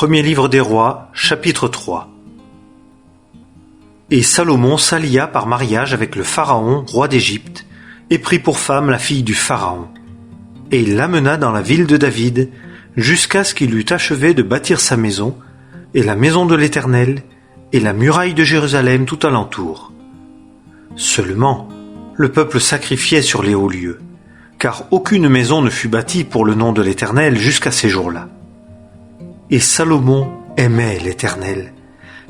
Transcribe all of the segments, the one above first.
Premier livre des rois, chapitre 3. Et Salomon s'allia par mariage avec le Pharaon, roi d'Égypte, et prit pour femme la fille du Pharaon. Et il l'amena dans la ville de David, jusqu'à ce qu'il eût achevé de bâtir sa maison, et la maison de l'Éternel, et la muraille de Jérusalem tout alentour. Seulement, le peuple sacrifiait sur les hauts lieux, car aucune maison ne fut bâtie pour le nom de l'Éternel jusqu'à ces jours-là. Et Salomon aimait l'Éternel,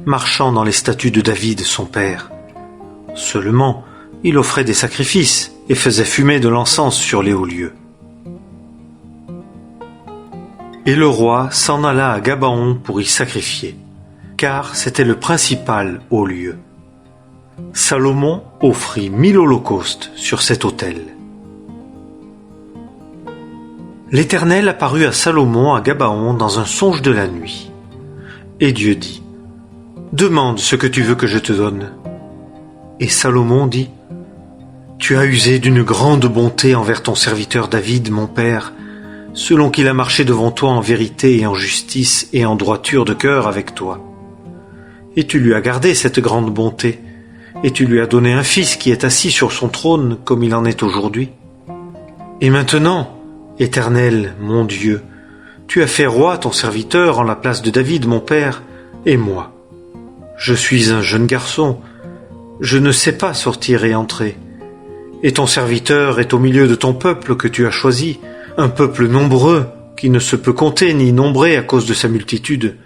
marchant dans les statuts de David son père. Seulement, il offrait des sacrifices et faisait fumer de l'encens sur les hauts lieux. Et le roi s'en alla à Gabaon pour y sacrifier, car c'était le principal haut lieu. Salomon offrit 1000 holocaustes sur cet autel. L'Éternel apparut à Salomon à Gabaon dans un songe de la nuit. Et Dieu dit : « Demande ce que tu veux que je te donne. » Et Salomon dit : « Tu as usé d'une grande bonté envers ton serviteur David, mon père, selon qu'il a marché devant toi en vérité et en justice et en droiture de cœur avec toi. Et tu lui as gardé cette grande bonté, et tu lui as donné un fils qui est assis sur son trône comme il en est aujourd'hui. Et maintenant, Éternel, mon Dieu, tu as fait roi ton serviteur en la place de David, mon père, et moi. Je suis un jeune garçon, je ne sais pas sortir et entrer. Et ton serviteur est au milieu de ton peuple que tu as choisi, un peuple nombreux qui ne se peut compter ni nombrer à cause de sa multitude.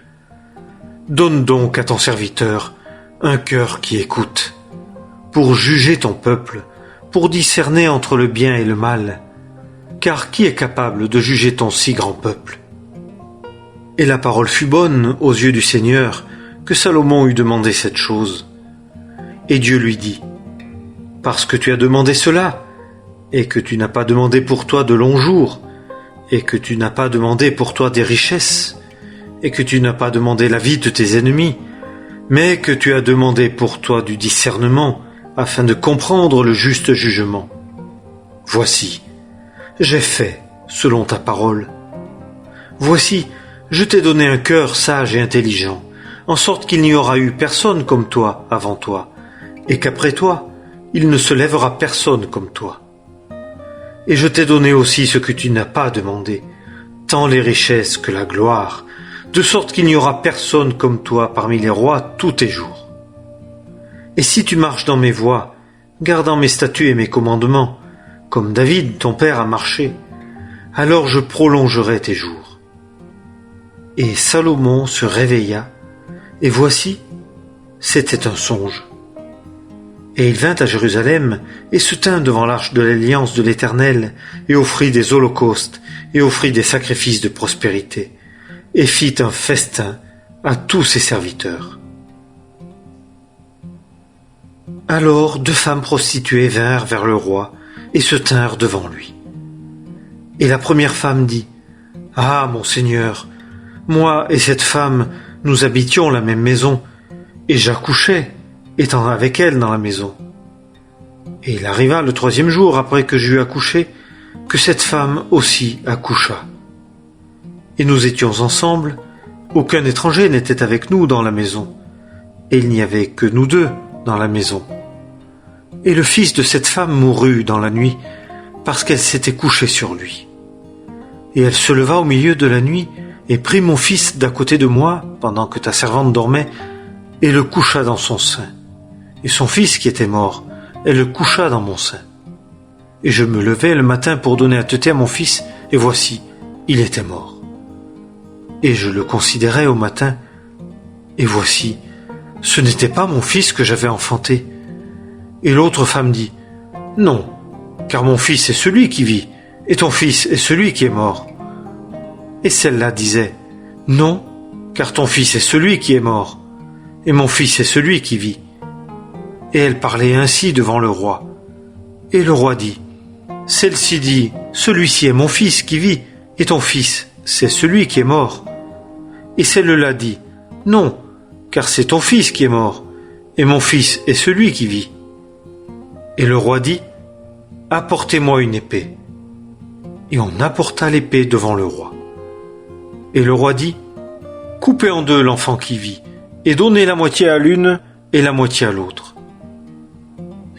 Donne donc à ton serviteur un cœur qui écoute, pour juger ton peuple, pour discerner entre le bien et le mal. Car qui est capable de juger ton si grand peuple ? Et la parole fut bonne aux yeux du Seigneur, que Salomon eut demandé cette chose. Et Dieu lui dit : « Parce que tu as demandé cela, et que tu n'as pas demandé pour toi de longs jours, et que tu n'as pas demandé pour toi des richesses, et que tu n'as pas demandé la vie de tes ennemis, mais que tu as demandé pour toi du discernement, afin de comprendre le juste jugement. Voici, j'ai fait selon ta parole. Voici, je t'ai donné un cœur sage et intelligent, en sorte qu'il n'y aura eu personne comme toi avant toi, et qu'après toi, il ne se lèvera personne comme toi. Et je t'ai donné aussi ce que tu n'as pas demandé, tant les richesses que la gloire, de sorte qu'il n'y aura personne comme toi parmi les rois tous tes jours. Et si tu marches dans mes voies, gardant mes statuts et mes commandements, comme David, ton père, a marché, alors je prolongerai tes jours. » Et Salomon se réveilla, et voici, c'était un songe. Et il vint à Jérusalem, et se tint devant l'arche de l'alliance de l'Éternel, et offrit des holocaustes, et offrit des sacrifices de prospérité, et fit un festin à tous ses serviteurs. Alors 2 femmes prostituées vinrent vers le roi, et se tinrent devant lui. Et la première femme dit : « Ah, mon Seigneur, moi et cette femme, nous habitions la même maison, et j'accouchais, étant avec elle dans la maison. Et il arriva le 3e jour après que j'eus accouché, que cette femme aussi accoucha. Et nous étions ensemble, aucun étranger n'était avec nous dans la maison, et il n'y avait que nous 2 dans la maison. Et le fils de cette femme mourut dans la nuit, parce qu'elle s'était couchée sur lui. Et elle se leva au milieu de la nuit, et prit mon fils d'à côté de moi, pendant que ta servante dormait, et le coucha dans son sein. Et son fils qui était mort, elle le coucha dans mon sein. Et je me levai le matin pour donner à téter à mon fils, et voici, il était mort. Et je le considérai au matin, et voici, ce n'était pas mon fils que j'avais enfanté. Et l'autre femme dit : « Non, car mon fils est celui qui vit, et ton fils est celui qui est mort. » Et celle-là disait : « Non, car ton fils est celui qui est mort, et mon fils est celui qui vit. » Et elle parlait ainsi devant le roi. Et le roi dit : « Celle-ci dit : Celui-ci est mon fils qui vit, et ton fils, c'est celui qui est mort. » Et celle-là dit : « Non, car c'est ton fils qui est mort, et mon fils est celui qui vit. » Et le roi dit : « Apportez-moi une épée. » Et on apporta l'épée devant le roi. Et le roi dit : coupez en deux l'enfant qui vit, et donnez la moitié à l'une et la moitié à l'autre. »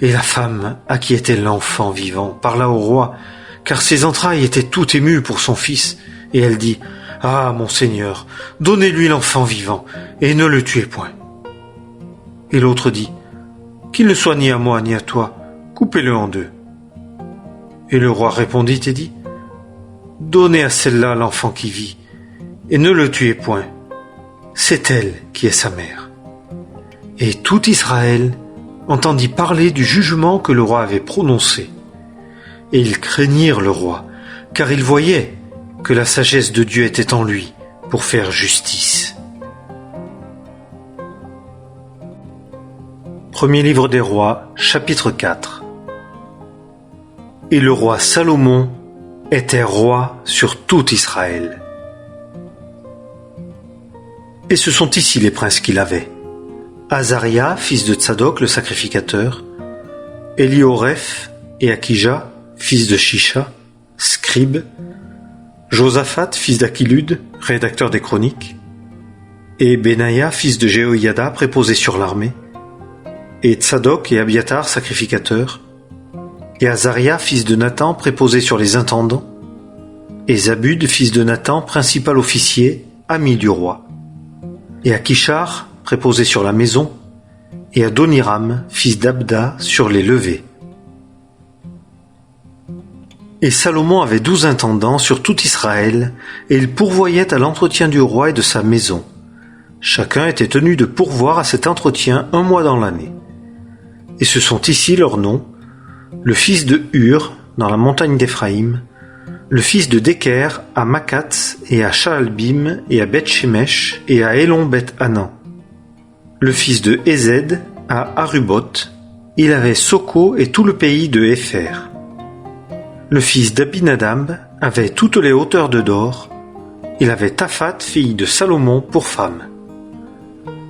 Et la femme à qui était l'enfant vivant parla au roi, car ses entrailles étaient tout émues pour son fils, et elle dit: « Ah, mon Seigneur, donnez-lui l'enfant vivant, et ne le tuez point. » Et l'autre dit: « Qu'il ne soit ni à moi ni à toi, coupez-le en deux. » Et le roi répondit et dit: « Donnez à celle-là l'enfant qui vit, et ne le tuez point. C'est elle qui est sa mère. » Et tout Israël entendit parler du jugement que le roi avait prononcé. Et ils craignirent le roi, car ils voyaient que la sagesse de Dieu était en lui pour faire justice. Premier livre des rois, chapitre 4. Et le roi Salomon était roi sur tout Israël. Et ce sont ici les princes qu'il avait: Azaria, fils de Tsadok le sacrificateur, Elioreph et Akija, fils de Shisha, scribe, Josaphat, fils d'Achilude, rédacteur des chroniques, et Benaïa, fils de Jéhoïada, préposé sur l'armée, et Tsadok et Abiatar, sacrificateurs, et Azaria, fils de Nathan, préposé sur les intendants, et Zabud, fils de Nathan, principal officier, ami du roi, et Akishar, préposé sur la maison, et Adoniram, fils d'Abda, sur les levées. Et Salomon avait 12 intendants sur tout Israël, et il pourvoyait à l'entretien du roi et de sa maison. Chacun était tenu de pourvoir à cet entretien 1 mois dans l'année. Et ce sont ici leurs noms: le fils de Hur, dans la montagne d'Éphraïm, le fils de Deker, à Makats, et à Shaalbim, et à Beth-Shemesh, et à Elon-Beth-Hanan. Le fils de Ezed, à Aruboth, il avait Soko et tout le pays de Hépher. Le fils d'Abinadab avait toutes les hauteurs de Dor, il avait Taphat, fille de Salomon, pour femme.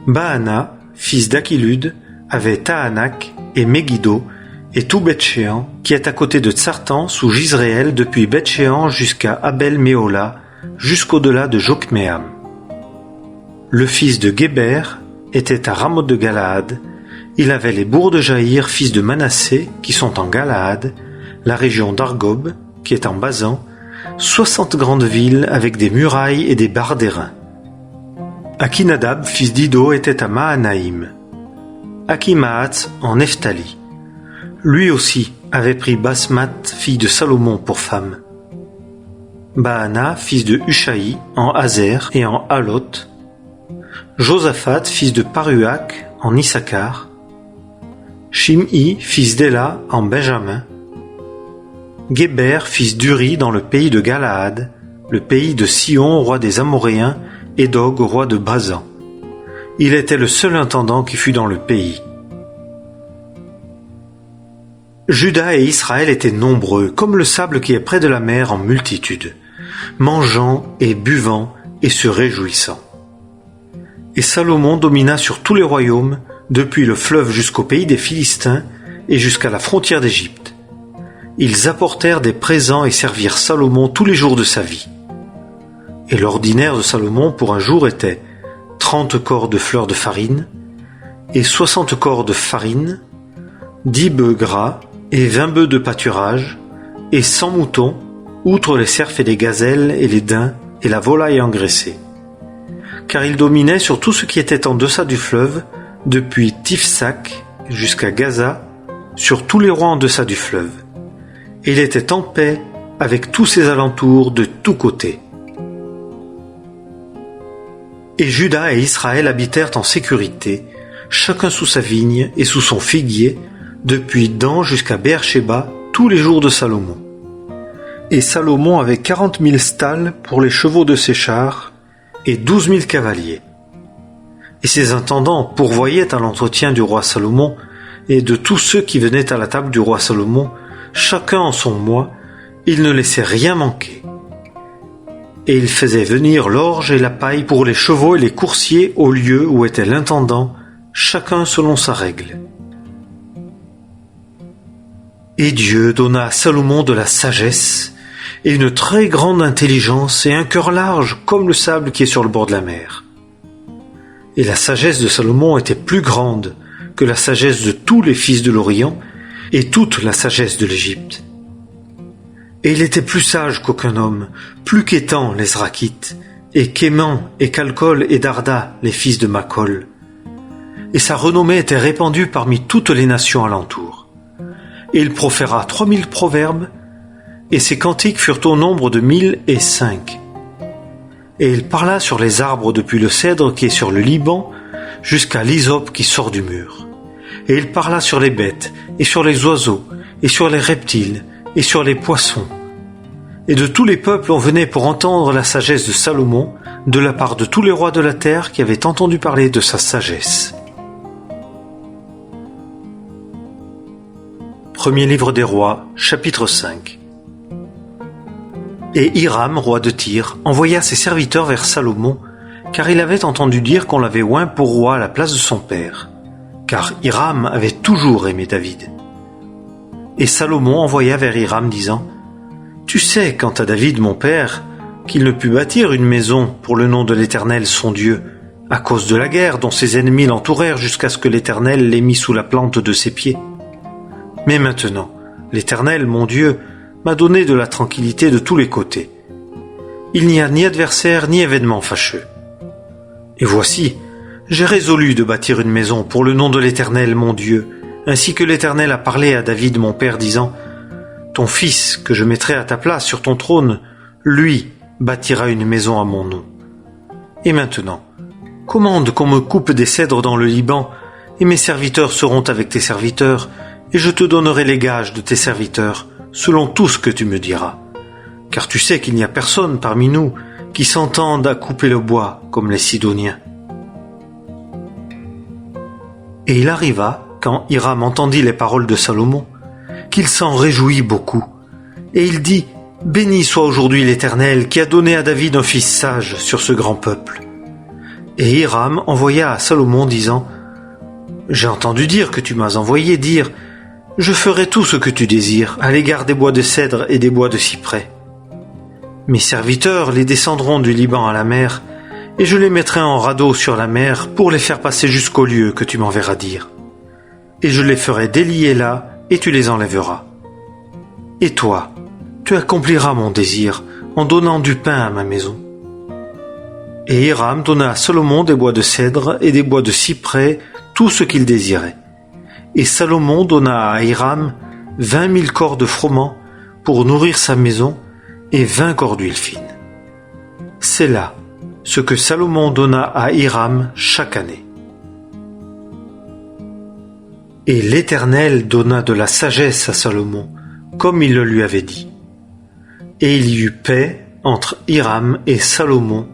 Baana, fils d'Achilude, avait Tahanak et Megiddo, et tout Beth-Shean, qui est à côté de Tsartan, sous Jisréel, depuis Beth-Shean jusqu'à Abel-Méhola, jusqu'au-delà de Jokmeam. Le fils de Géber était à Ramoth de Galaad, il avait les bourgs de Jaïr, fils de Manassé, qui sont en Galaad, la région d'Argob, qui est en Basan, 60 grandes villes avec des murailles et des barres d'airain. Akinadab, fils d'Ido, était à Mahanaïm. Akimahatz en Nephtali. Lui aussi avait pris Basmat, fille de Salomon, pour femme. Baana, fils de Hushaï, en Hazer et en Halot. Josaphat, fils de Paruach, en Issachar. Shim'i, fils d'Ela, en Benjamin. Géber, fils d'Uri, dans le pays de Galaad, le pays de Sion, roi des Amoréens, et d'Og, roi de Basan. Il était le seul intendant qui fut dans le pays. Juda et Israël étaient nombreux, comme le sable qui est près de la mer en multitude, mangeant et buvant et se réjouissant. Et Salomon domina sur tous les royaumes, depuis le fleuve jusqu'au pays des Philistins et jusqu'à la frontière d'Égypte. Ils apportèrent des présents et servirent Salomon tous les jours de sa vie. Et l'ordinaire de Salomon pour un jour était 30 corps de fleurs de farine, et 60 corps de farine, 10 bœufs gras, et 20 bœufs de pâturage, et 100 moutons, outre les cerfs et les gazelles, et les daims, et la volaille engraissée. Car il dominait sur tout ce qui était en deçà du fleuve, depuis Tifsak jusqu'à Gaza, sur tous les rois en deçà du fleuve. Et il était en paix avec tous ses alentours de tous côtés. Et Juda et Israël habitèrent en sécurité, chacun sous sa vigne et sous son figuier, depuis Dan jusqu'à Beersheba, tous les jours de Salomon. Et Salomon avait 40 000 stalles pour les chevaux de ses chars, et 12 000 cavaliers. Et ses intendants pourvoyaient à l'entretien du roi Salomon, et de tous ceux qui venaient à la table du roi Salomon, chacun en son mois, ils ne laissaient rien manquer. Et ils faisaient venir l'orge et la paille pour les chevaux et les coursiers au lieu où était l'intendant, chacun selon sa règle. Et Dieu donna à Salomon de la sagesse, et une très grande intelligence, et un cœur large comme le sable qui est sur le bord de la mer. Et la sagesse de Salomon était plus grande que la sagesse de tous les fils de l'Orient et toute la sagesse de l'Égypte. Et il était plus sage qu'aucun homme, plus qu'Étan les Zrakites, et qu'Héman et Calcol et Darda les fils de Macol. Et sa renommée était répandue parmi toutes les nations alentour. Et il proféra 3000 proverbes, et ses cantiques furent au nombre de 1005. Et il parla sur les arbres depuis le cèdre qui est sur le Liban jusqu'à l'hysope qui sort du mur. Et il parla sur les bêtes, et sur les oiseaux, et sur les reptiles, et sur les poissons. Et de tous les peuples on venait pour entendre la sagesse de Salomon, de la part de tous les rois de la terre qui avaient entendu parler de sa sagesse. Premier livre des rois, chapitre 5. Et Hiram, roi de Tyr, envoya ses serviteurs vers Salomon, car il avait entendu dire qu'on l'avait oint pour roi à la place de son père, car Hiram avait toujours aimé David. Et Salomon envoya vers Hiram disant : Tu sais, quant à David mon père, qu'il ne put bâtir une maison pour le nom de l'Éternel son Dieu, à cause de la guerre dont ses ennemis l'entourèrent jusqu'à ce que l'Éternel l'ait mis sous la plante de ses pieds. Mais maintenant, l'Éternel mon Dieu m'a donné de la tranquillité de tous les côtés. Il n'y a ni adversaire ni événement fâcheux. Et voici, j'ai résolu de bâtir une maison pour le nom de l'Éternel mon Dieu, ainsi que l'Éternel a parlé à David mon père, disant : Ton fils, que je mettrai à ta place sur ton trône, lui bâtira une maison à mon nom. Et maintenant, commande qu'on me coupe des cèdres dans le Liban, et mes serviteurs seront avec tes serviteurs, et je te donnerai les gages de tes serviteurs, selon tout ce que tu me diras. Car tu sais qu'il n'y a personne parmi nous qui s'entende à couper le bois comme les Sidoniens. Et il arriva, quand Hiram entendit les paroles de Salomon, qu'il s'en réjouit beaucoup. Et il dit : Béni soit aujourd'hui l'Éternel qui a donné à David un fils sage sur ce grand peuple. Et Hiram envoya à Salomon disant : J'ai entendu dire que tu m'as envoyé dire : Je ferai tout ce que tu désires à l'égard des bois de cèdre et des bois de cyprès. Mes serviteurs les descendront du Liban à la mer, et je les mettrai en radeau sur la mer pour les faire passer jusqu'au lieu que tu m'enverras dire. Et je les ferai délier là, et tu les enlèveras. Et toi, tu accompliras mon désir en donnant du pain à ma maison. Et Hiram donna à Salomon des bois de cèdre et des bois de cyprès, tout ce qu'il désirait. Et Salomon donna à Hiram 20 000 corps de froment pour nourrir sa maison et 20 corps d'huile fine. C'est là ce que Salomon donna à Hiram chaque année. Et l'Éternel donna de la sagesse à Salomon, comme il le lui avait dit. Et il y eut paix entre Hiram et Salomon,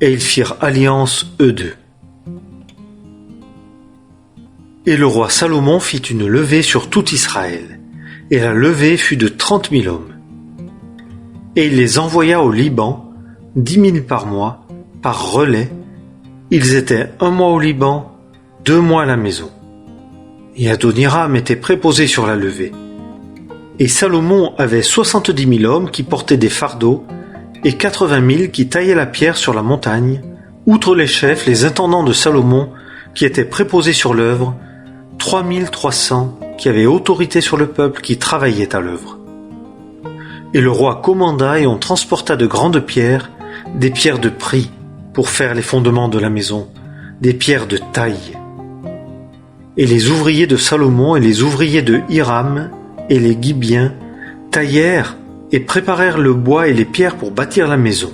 et ils firent alliance eux deux. Et le roi Salomon fit une levée sur tout Israël, et la levée fut de 30 000 hommes. Et il les envoya au Liban, 10 000 par mois, par relais. Ils étaient 1 mois au Liban, 2 mois à la maison. Et Adoniram était préposé sur la levée. Et Salomon avait 70 000 hommes qui portaient des fardeaux, et 80 000 qui taillaient la pierre sur la montagne, outre les chefs, les intendants de Salomon, qui étaient préposés sur l'œuvre, 3 300 qui avaient autorité sur le peuple qui travaillait à l'œuvre. Et le roi commanda et on transporta de grandes pierres, des pierres de prix, pour faire les fondements de la maison, des pierres de taille. Et les ouvriers de Salomon et les ouvriers de Hiram et les Gibiens taillèrent et préparèrent le bois et les pierres pour bâtir la maison.